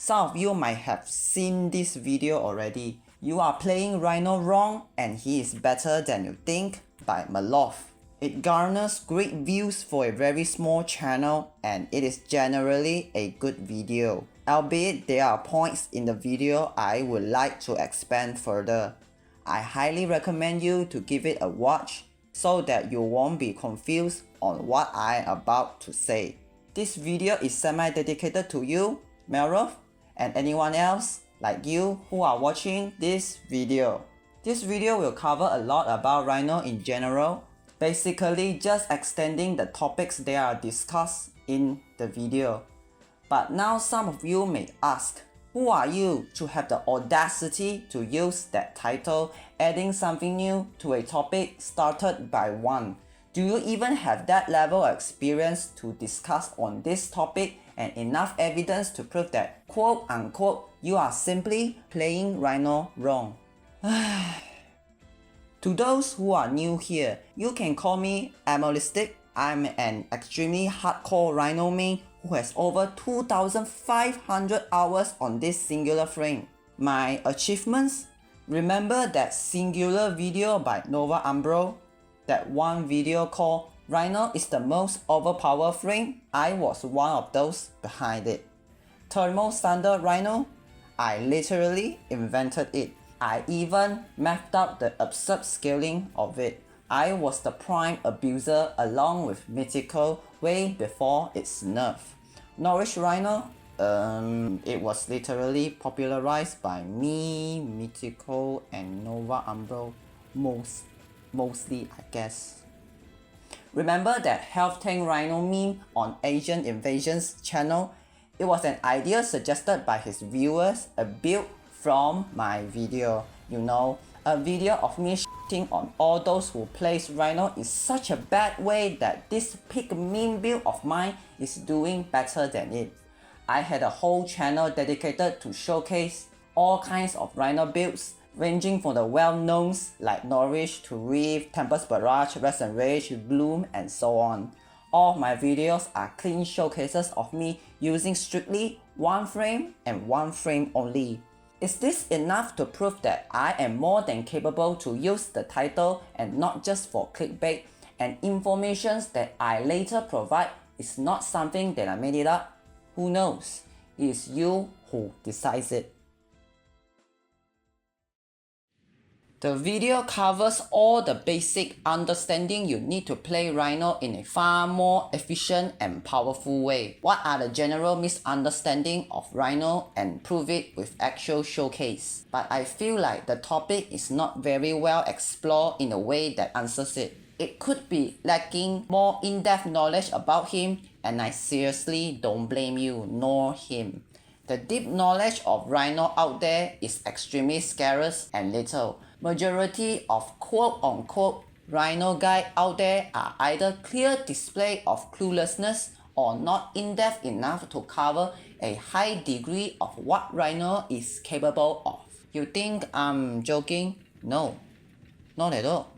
Some of you might have seen this video already. You are playing Rhino wrong and he is better than you think by Malurth. It garners great views for a very small channel and it is generally a good video. Albeit there are points in the video I would like to expand further. I highly recommend you to give it a watch so that you won't be confused on what I am about to say. This video is semi-dedicated to you, Malurth, and anyone else like you who are watching this video. This video will cover a lot about Rhino in general, basically just extending the topics that are discussed in the video. But now some of you may ask, who are you to have the audacity to use that title, adding something new to a topic started by one? Do you even have that level of experience to discuss on this topic and enough evidence to prove that quote unquote you are simply playing Rhino wrong? To those who are new here, you can call me Amolistic. I'm an extremely hardcore Rhino main who has over 2,500 hours on this singular frame. My achievements? Remember that singular video by Nova Umbro? That one video called Rhino is the most overpowered frame? I was one of those behind it. Thermal Standard Rhino? I literally invented it. I even mapped out the absurd scaling of it. I was the prime abuser along with Mythical way before its nerf. Norwich Rhino? It was literally popularized by me, Mythical and Nova Umbro mostly I guess. Remember that Health Tank Rhino meme on Asian Invasion's channel? It was an idea suggested by his viewers, a build from my video. You know, a video of me shitting on all those who plays Rhino in such a bad way that this pig meme build of mine is doing better than it. I had a whole channel dedicated to showcase all kinds of Rhino builds, ranging from the well-knowns like Norwich to Reef, Tempest Barrage, Rest and Rage, Bloom, and so on. All my videos are clean showcases of me using strictly one frame and one frame only. Is this enough to prove that I am more than capable to use the title and not just for clickbait, and information that I later provide is not something that I made it up? Who knows? It is you who decides it. The video covers all the basic understanding you need to play Rhino in a far more efficient and powerful way. What are the general misunderstandings of Rhino and prove it with actual showcase. But I feel like the topic is not very well explored in a way that answers it. It could be lacking more in-depth knowledge about him, and I seriously don't blame you nor him. The deep knowledge of Rhino out there is extremely scarce and little. Majority of quote-unquote Rhino guide out there are either clear display of cluelessness or not in-depth enough to cover a high degree of what Rhino is capable of. You think I'm joking? No, not at all.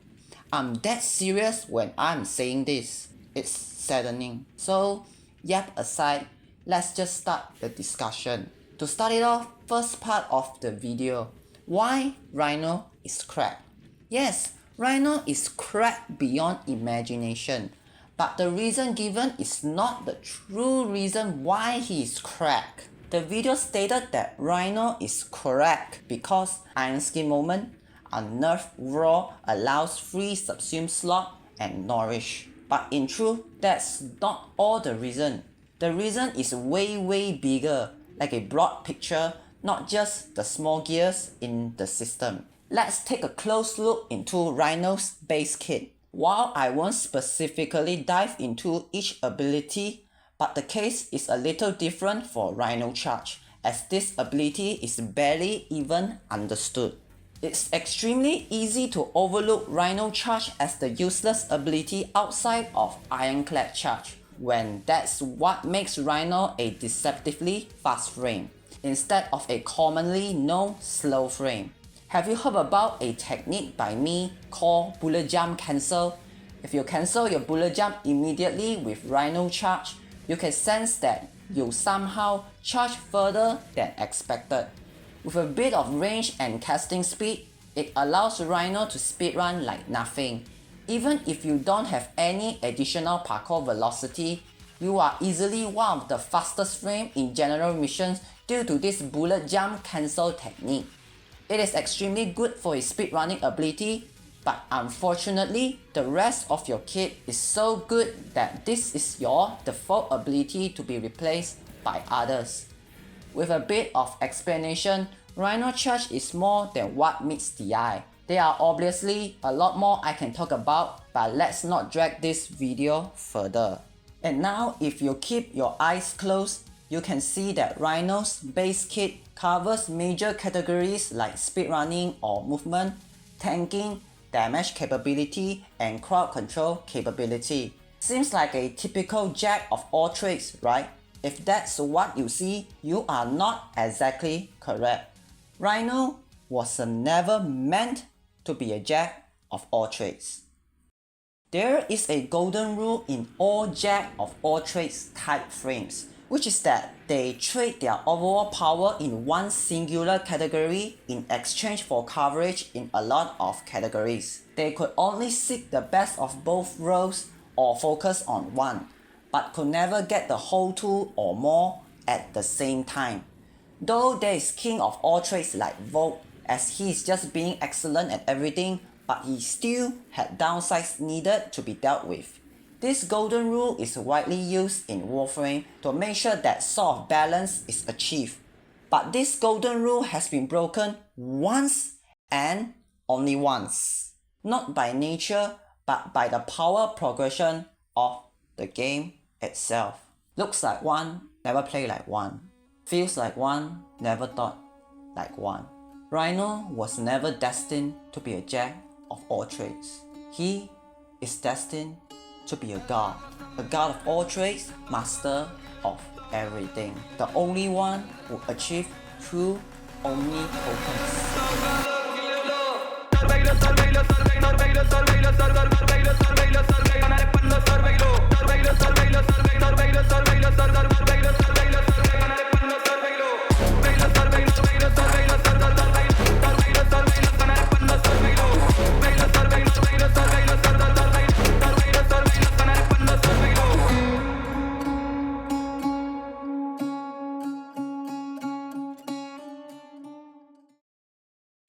I'm dead serious when I'm saying this. It's saddening. So, yap aside, let's just start the discussion. To start it off, first part of the video. Why Rhino is crap? Yes, Rhino is crap beyond imagination. But the reason given is not the true reason why he is crap. The video stated that Rhino is crap because Iron Skin Moment, Unnerved Raw allows free subsume slot and Nourish. But in truth, that's not all the reason. The reason is way bigger, like a broad picture, not just the small gears in the system. Let's take a close look into Rhino's base kit. While I won't specifically dive into each ability, but the case is a little different for Rhino Charge, as this ability is barely even understood. It's extremely easy to overlook Rhino Charge as the useless ability outside of Ironclad Charge, when that's what makes Rhino a deceptively fast frame, instead of a commonly known slow frame. Have you heard about a technique by me called bullet jump cancel? If you cancel your bullet jump immediately with Rhino Charge, you can sense that you somehow charge further than expected. With a bit of range and casting speed, it allows Rhino to speedrun like nothing. Even if you don't have any additional parkour velocity, you are easily one of the fastest frame in general missions due to this bullet jump cancel technique. It is extremely good for his speedrunning ability, but unfortunately, the rest of your kit is so good that this is your default ability to be replaced by others. With a bit of explanation, Rhino charge is more than what meets the eye. There are obviously a lot more I can talk about, but let's not drag this video further. And now if you keep your eyes closed, you can see that Rhino's base kit covers major categories like speedrunning or movement, tanking, damage capability, and crowd control capability. Seems like a typical jack of all trades, right? If that's what you see, you are not exactly correct. Rhino was never meant to be a jack of all trades. There is a golden rule in all jack of all trades type frames, which is that they trade their overall power in one singular category in exchange for coverage in a lot of categories. They could only seek the best of both roles or focus on one, but could never get the whole two or more at the same time. Though there is king of all trades like Vogue, as he is just being excellent at everything, but he still had downsides needed to be dealt with. This golden rule is widely used in warframe to make sure that sort of balance is achieved. But this golden rule has been broken once and only once. Not by nature, but by the power progression of the game itself. Looks like one, never play like one. Feels like one, never thought like one. Rhino was never destined to be a jack of all trades. He is destined to be a god of all trades, master of everything. The only one who achieved true omnipotence.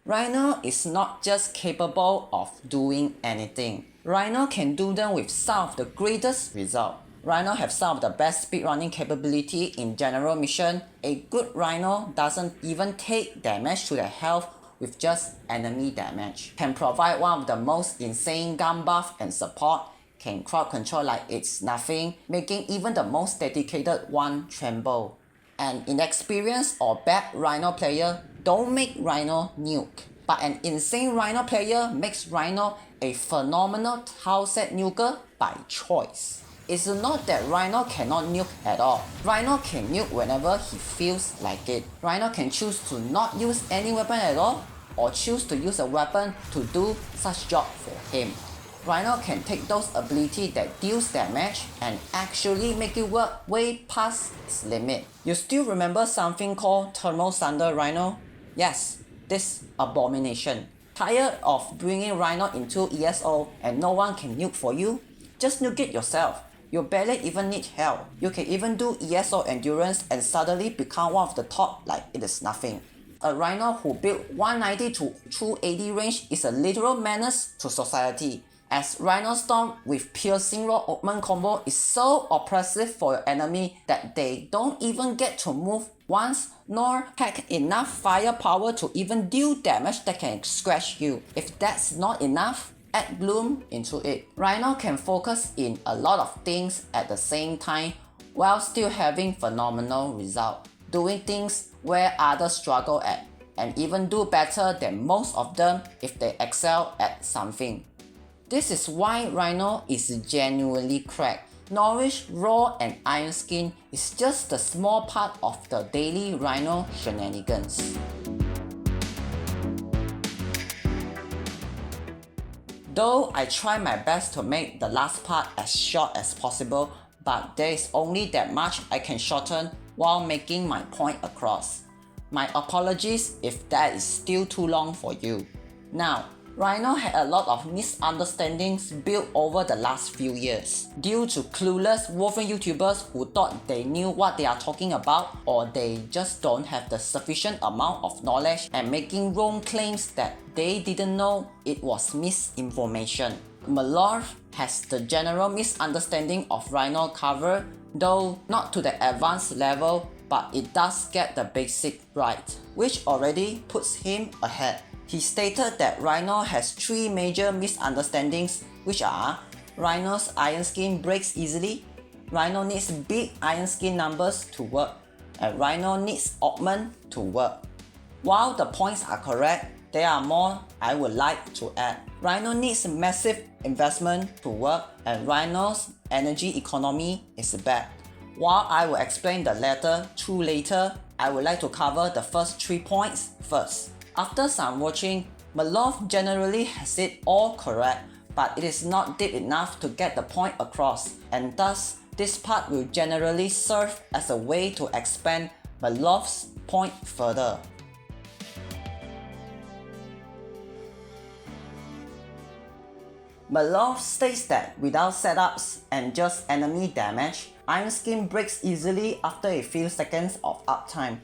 Rhino is not just capable of doing anything. Rhino can do them with some of the greatest results. Rhino have some of the best speedrunning capability in general mission. A good Rhino doesn't even take damage to the health with just enemy damage. Can provide one of the most insane gun buff and support. Can crowd control like it's nothing, making even the most dedicated one tremble. An inexperienced or bad Rhino player don't make Rhino nuke, but an insane Rhino player makes Rhino a phenomenal tileset nuker by choice. It's not that Rhino cannot nuke at all. Rhino can nuke whenever he feels like it. Rhino can choose to not use any weapon at all, or choose to use a weapon to do such job for him. Rhino can take those abilities that deals damage and actually make it work way past its limit. You still remember something called Thermal Thunder Rhino? Yes, this abomination. Tired of bringing Rhino into ESO and no one can nuke for you? Just nuke it yourself. You barely even need help. You can even do ESO endurance and suddenly become one of the top like it is nothing. A Rhino who built 190 to 280 range is a literal menace to society, as Rhino Storm with piercing rod augment combo is so oppressive for your enemy that they don't even get to move once nor pack enough firepower to even deal damage that can scratch you. If that's not enough, add Bloom into it. Rhino can focus in a lot of things at the same time while still having phenomenal results, doing things where others struggle at, and even do better than most of them if they excel at something. This is why Rhino is genuinely cracked. Norwich, Raw and Iron Skin is just a small part of the daily Rhino shenanigans. Though I try my best to make the last part as short as possible, but there is only that much I can shorten while making my point across. My apologies if that is still too long for you. Now, Rhino had a lot of misunderstandings built over the last few years due to clueless warframe YouTubers who thought they knew what they are talking about, or they just don't have the sufficient amount of knowledge and making wrong claims that they didn't know it was misinformation. Malurth has the general misunderstanding of Rhino covered, though not to the advanced level, but it does get the basic right, which already puts him ahead. He stated that Rhino has 3 major misunderstandings, which are: Rhino's iron skin breaks easily, Rhino needs big iron skin numbers to work, and Rhino needs augment to work. While the points are correct, there are more I would like to add. Rhino needs massive investment to work, and Rhino's energy economy is bad. While I will explain the latter 2 later, I would like to cover the first 3 points first. After some watching, Malurth generally has it all correct, but it is not deep enough to get the point across, and thus this part will generally serve as a way to expand Malurth's point further. Malurth states that without setups and just enemy damage, Iron Skin breaks easily after a few seconds of uptime.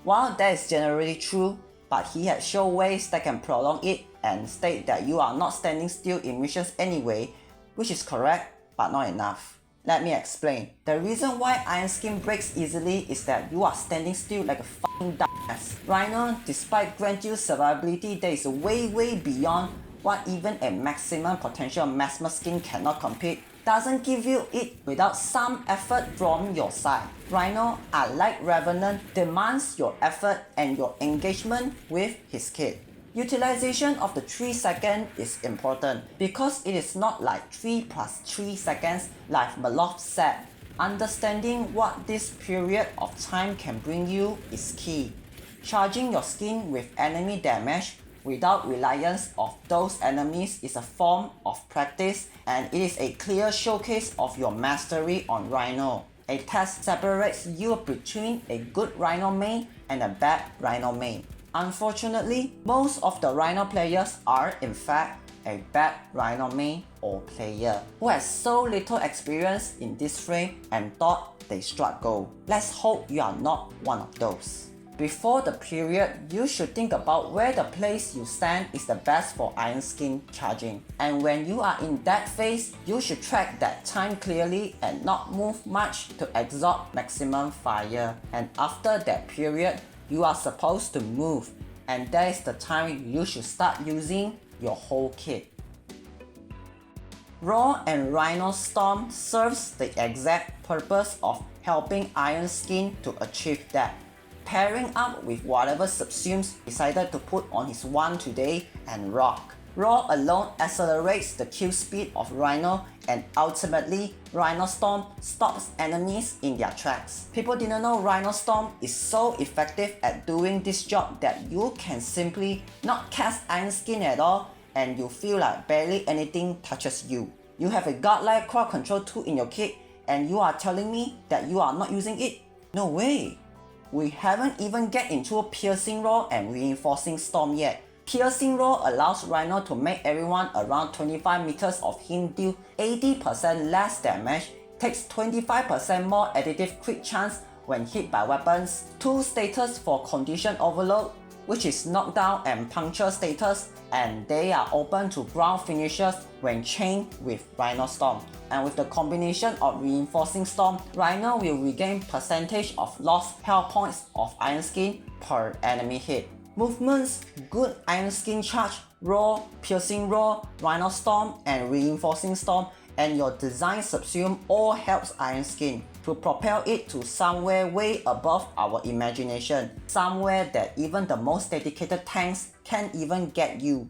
While that is generally true, but he had shown ways that can prolong it and state that you are not standing still in missions anyway, which is correct, but not enough. Let me explain. The reason why Iron Skin breaks easily is that you are standing still like a fucking dumbass. Rhino, despite grant you survivability that is way beyond what even a maximum potential Mesmer skin cannot compete, doesn't give you it without some effort from your side. Rhino, unlike Revenant, demands your effort and your engagement with his kit. Utilization of the 3 seconds is important because it is not like 3 plus 3 seconds like Malurth said. Understanding what this period of time can bring you is key. Charging your skin with enemy damage without reliance of those enemies is a form of practice, and it is a clear showcase of your mastery on Rhino. A test separates you between a good Rhino main and a bad Rhino main. Unfortunately, most of the Rhino players are in fact a bad Rhino main or player who has so little experience in this frame and thought they struggle. Let's hope you are not one of those. Before the period, you should think about where the place you stand is the best for Iron Skin charging. And when you are in that phase, you should track that time clearly and not move much to absorb maximum fire. And after that period, you are supposed to move, and that is the time you should start using your whole kit. Raw and Rhino Storm serves the exact purpose of helping Iron Skin to achieve that, pairing up with whatever subsumes decided to put on his one today and rock. Raw alone accelerates the kill speed of Rhino, and ultimately, Rhino Storm stops enemies in their tracks. People didn't know Rhino Storm is so effective at doing this job that you can simply not cast Iron Skin at all and you feel like barely anything touches you. You have a godlike crowd control tool in your kit and you are telling me that you are not using it? No way! We haven't even get into Piercing Roar and Reinforcing Storm yet. Piercing Roar allows Rhino to make everyone around 25 meters of him deal 80% less damage, takes 25% more additive crit chance when hit by weapons, 2 status for Condition Overload, which is knockdown and puncture status, and they are open to ground finishers when chained with Rhino Storm. And with the combination of Reinforcing Storm, Rhino will regain percentage of lost health points of Iron Skin per enemy hit. Movements, good Iron Skin charge, Roar, Piercing Roar, Rhino Storm, and Reinforcing Storm, and your design subsume all helps Iron Skin to propel it to somewhere way above our imagination, somewhere that even the most dedicated tanks can't even get you.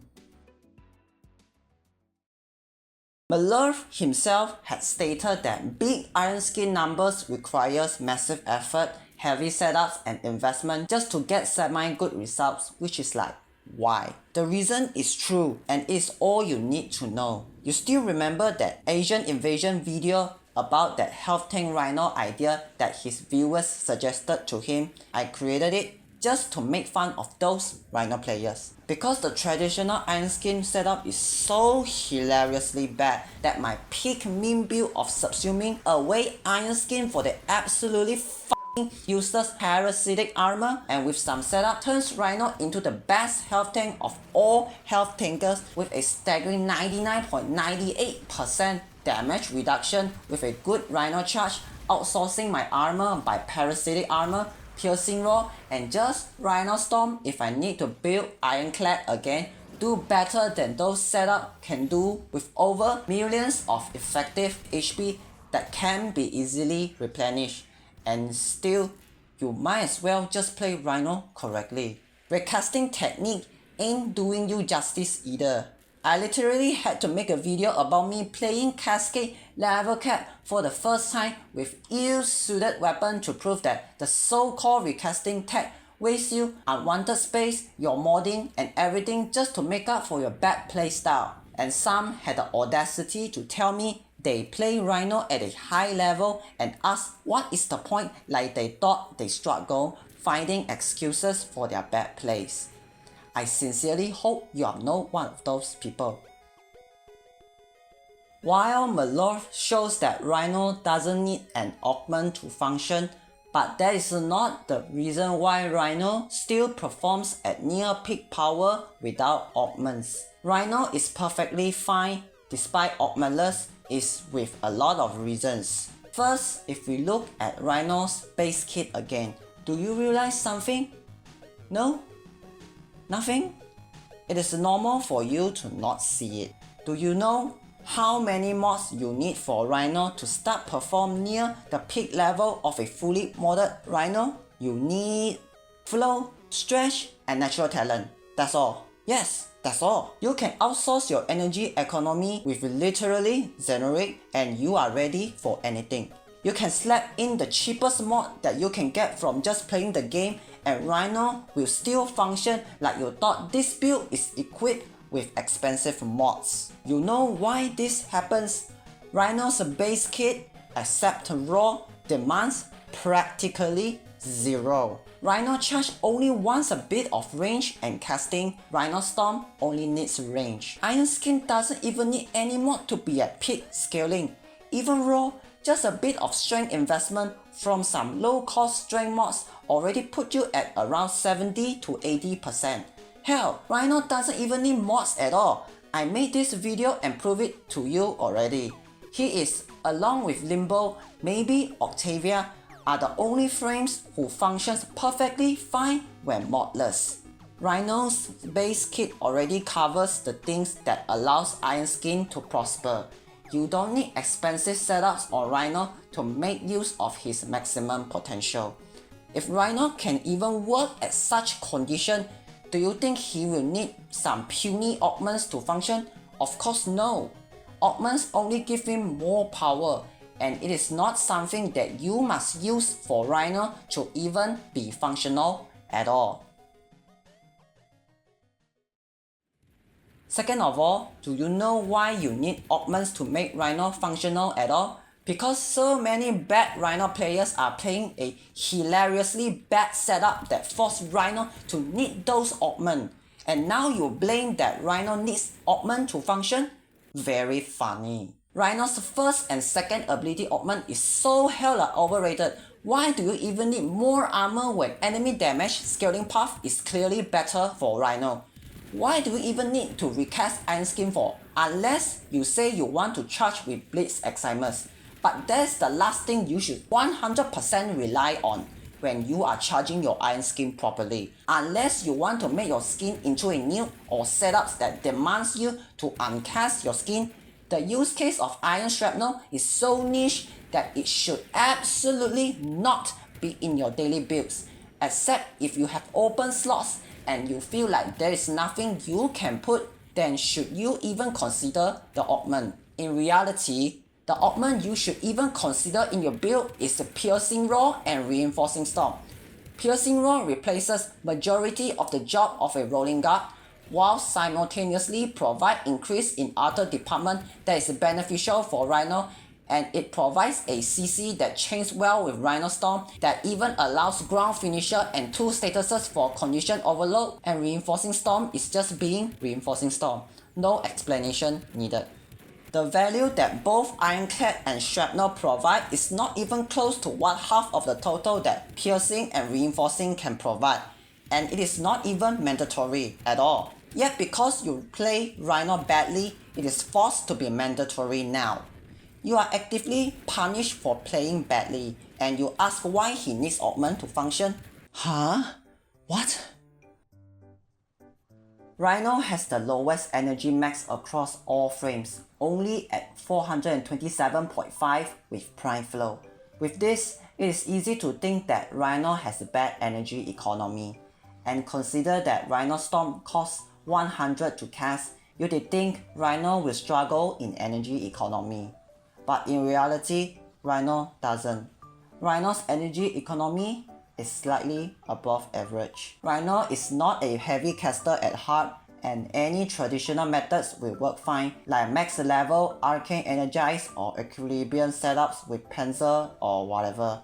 Malurth himself had stated that big Iron Skin numbers requires massive effort, heavy setups and investment just to get semi-good results, which is like, why? The reason is true and is all you need to know. You still remember that Asian invasion video about that health tank Rhino idea that his viewers suggested to him. I created it just to make fun of those Rhino players. Because the traditional Iron Skin setup is so hilariously bad that my peak meme build of subsuming away Iron Skin for the absolutely useless parasitic armor and with some setup turns Rhino into the best health tank of all health tankers with a staggering 99.98% damage reduction with a good Rhino charge, outsourcing my armor by parasitic armor, piercing roar, and just Rhino storm if I need to build ironclad again, do better than those setup can do with over millions of effective HP that can be easily replenished. And still, you might as well just play Rhino correctly. Recasting technique ain't doing you justice either. I literally had to make a video about me playing Cascade level cap for the first time with ill-suited weapon to prove that the so-called recasting tech wastes you unwanted space, your modding and everything just to make up for your bad playstyle. And some had the audacity to tell me they play Rhino at a high level and ask what is the point, like they thought they struggle finding excuses for their bad plays. I sincerely hope you are not one of those people. While Malurth shows that Rhino doesn't need an augment to function, but that is not the reason why Rhino still performs at near peak power without augments. Rhino is perfectly fine despite augmentless is with a lot of reasons. First, if we look at Rhino's base kit again, do you realize something? No? Nothing? It is normal for you to not see it. Do you know how many mods you need for Rhino to start perform near the peak level of a fully modded Rhino? You need flow, stretch, and natural talent. That's all. Yes, that's all. You can outsource your energy economy with literally generic and you are ready for anything. You can slap in the cheapest mod that you can get from just playing the game and Rhino will still function like you thought this build is equipped with expensive mods. You know why this happens? Rhino's base kit, except raw, demands practically zero. Rhino charge only wants a bit of range and casting. Rhino Storm only needs range. Iron Skin doesn't even need any mod to be at peak scaling. Even raw, just a bit of strength investment from some low cost strength mods already put you at around 70 to 80%. Hell, Rhino doesn't even need mods at all. I made this video and proved it to you already. He is, along with Limbo, maybe Octavia, are the only frames who functions perfectly fine when modless. Rhino's base kit already covers the things that allows Iron Skin to prosper. You don't need expensive setups on Rhino to make use of his maximum potential. If Rhino can even work at such condition, do you think he will need some puny augments to function? Of course no. Augments only give him more power, and it is not something that you must use for Rhino to even be functional at all. Second of all, do you know why you need augments to make Rhino functional at all? Because so many bad Rhino players are playing a hilariously bad setup that force Rhino to need those augments. And now you blame that Rhino needs augment to function? Very funny. Rhino's first and second ability augment is so hella overrated. Why do you even need more armor when enemy damage scaling path is clearly better for Rhino? Why do you even need to recast Iron Skin for? Unless you say you want to charge with Blitz Excimus. But that's the last thing you should 100% rely on when you are charging your Iron Skin properly. Unless you want to make your skin into a nuke or setups that demands you to uncast your skin, the use case of Iron Shrapnel is so niche that it should absolutely not be in your daily builds, except if you have open slots and you feel like there is nothing you can put, then should you even consider the augment. In reality, the augment you should even consider in your build is the Piercing Roar and Reinforcing Storm. Piercing Roar replaces majority of the job of a rolling guard, while simultaneously provide increase in other department that is beneficial for Rhino and it provides a CC that chains well with Rhino Storm that even allows ground finisher and 2 statuses for condition overload, and reinforcing storm is just being reinforcing storm. No explanation needed. The value that both Ironclad and Shrapnel provide is not even close to what half of the total that piercing and reinforcing can provide, and it is not even mandatory at all. Yet because you play Rhino badly, it is forced to be mandatory now. You are actively punished for playing badly, and you ask why he needs Augment to function? Huh? What? Rhino has the lowest energy max across all frames, only at 427.5 with Prime Flow. With this, it is easy to think that Rhino has a bad energy economy. And consider that Rhino Storm costs 100 to cast, you would think Rhino will struggle in energy economy. But in reality, Rhino doesn't. Rhino's energy economy is slightly above average. Rhino is not a heavy caster at heart, and any traditional methods will work fine, like max level, arcane energize, or equilibrium setups with Panzer or whatever.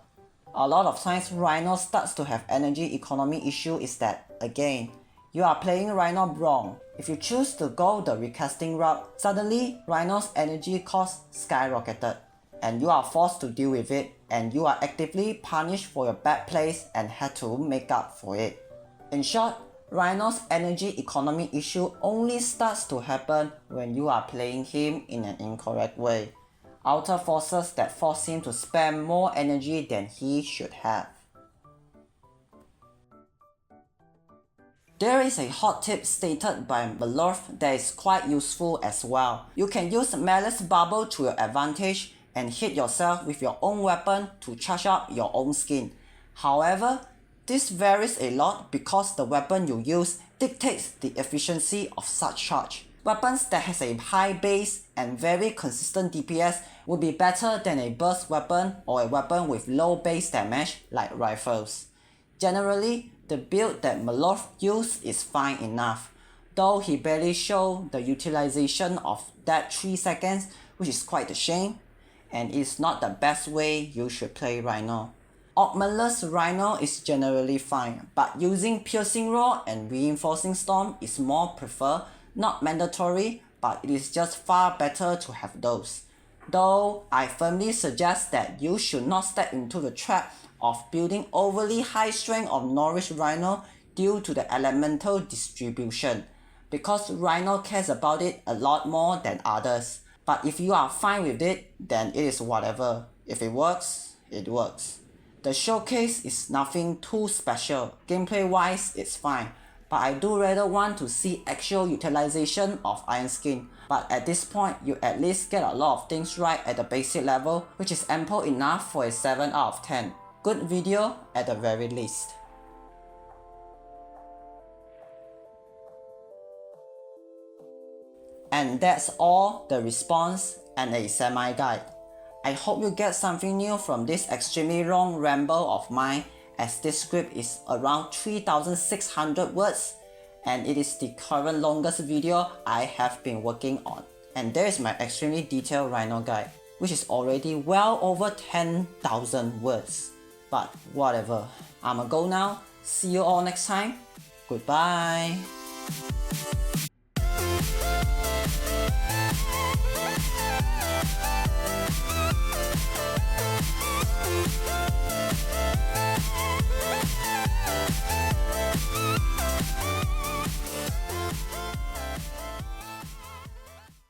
A lot of times Rhino starts to have energy economy issue is that, again, you are playing Rhino wrong. If you choose to go the recasting route, suddenly Rhino's energy cost skyrocketed, and you are forced to deal with it, and you are actively punished for your bad plays and had to make up for it. In short, Rhino's energy economy issue only starts to happen when you are playing him in an incorrect way. Outer forces that force him to spend more energy than he should have. There is a hot tip stated by Malurth that is quite useful as well. You can use Malice Bubble to your advantage and hit yourself with your own weapon to charge up your own skin. However, this varies a lot because the weapon you use dictates the efficiency of such charge. Weapons that has a high base and very consistent DPS would be better than a burst weapon or a weapon with low base damage like rifles. Generally, the build that Malurth used is fine enough, though he barely showed the utilization of that 3 seconds, which is quite a shame, and it's not the best way you should play Rhino. Augmentless Rhino is generally fine, but using Piercing Roar and Reinforcing Storm is more preferred, not mandatory, but it is just far better to have those. Though I firmly suggest that you should not step into the trap of building overly high strength of Norwich Rhino due to the elemental distribution, because Rhino cares about it a lot more than others. But if you are fine with it, then it is whatever. If it works, it works. The showcase is nothing too special. Gameplay wise, it's fine, but I do rather want to see actual utilization of Iron Skin. But at this point, you at least get a lot of things right at the basic level, which is ample enough for a 7 out of 10. Good video at the very least. And that's all the response and a semi-guide. I hope you get something new from this extremely long ramble of mine, as this script is around 3,600 words and it is the current longest video I have been working on. And there is my extremely detailed Rhino guide, which is already well over 10,000 words. But whatever, I'ma go now. See you all next time. Goodbye.